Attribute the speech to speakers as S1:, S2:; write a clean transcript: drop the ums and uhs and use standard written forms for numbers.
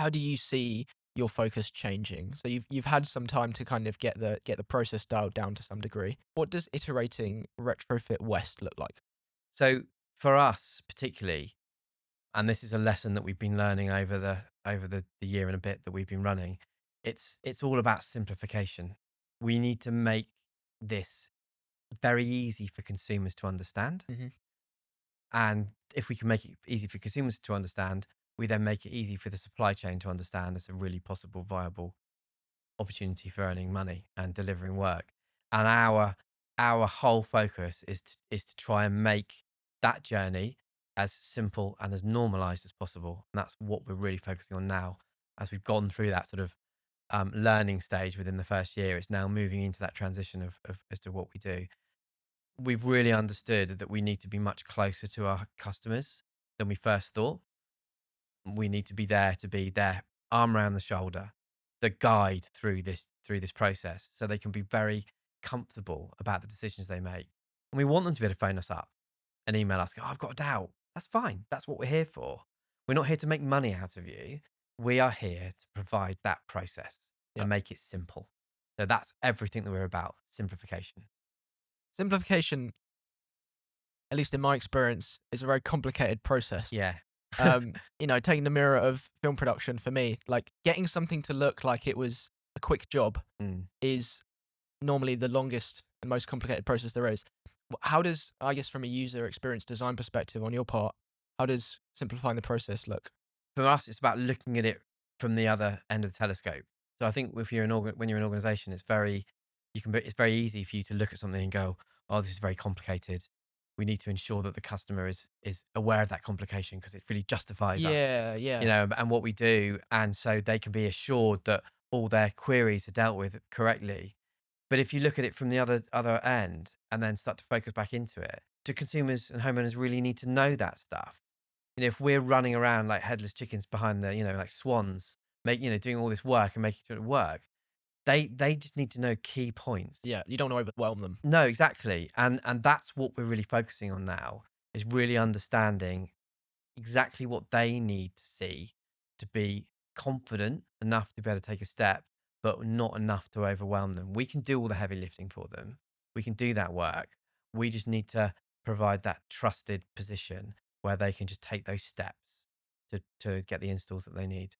S1: how do you see your focus changing? So you've had some time to kind of get the process dialed down to some degree. What does iterating Retrofit West look like?
S2: So for us particularly, and this is a lesson that we've been learning over the year and a bit that we've been running, it's all about simplification. We need to make this very easy for consumers to understand.
S1: Hmm.
S2: And if we can make it easy for consumers to understand, we then make it easy for the supply chain to understand as a really possible viable opportunity for earning money and delivering work. And our whole focus is to try and make that journey as simple and as normalized as possible. And that's what we're really focusing on now. As we've gone through that sort of learning stage within the first year, it's now moving into that transition of as to what we do. We've really understood that we need to be much closer to our customers than we first thought. We need to be there, arm around the shoulder, the guide through this process, so they can be very comfortable about the decisions they make. And we want them to be able to phone us up and email us, "Oh, I've got a doubt." That's fine. That's what we're here for. We're not here to make money out of you. We are here to provide that process
S1: Yeah.
S2: and make it simple. So that's everything that we're about, simplification.
S1: Simplification, at least in my experience, is a very complicated process.
S2: Yeah.
S1: Taking the mirror of film production for me, like getting something to look like it was a quick job
S2: Mm.
S1: is normally the longest and most complicated process there is. How does, I guess, from a user experience design perspective on your part, how does simplifying the process look?
S2: For us, it's about looking at it from the other end of the telescope. So I think if you're when you're an organization, it's very easy for you to look at something and go, "Oh, this is very complicated. We need to ensure that the customer is aware of that complication because it really justifies us,
S1: Yeah, yeah.
S2: and what we do, and so they can be assured that all their queries are dealt with correctly." But if you look at it from the other end and then start to focus back into it, do consumers and homeowners really need to know that stuff? If we're running around like headless chickens behind like swans, doing all this work and making sure it work, they just need to know key points.
S1: Yeah, you don't wanna overwhelm them.
S2: No, exactly. And that's what we're really focusing on now, is really understanding exactly what they need to see to be confident enough to be able to take a step, but not enough to overwhelm them. We can do all the heavy lifting for them. We can do that work. We just need to provide that trusted position where they can just take those steps to get the installs that they need.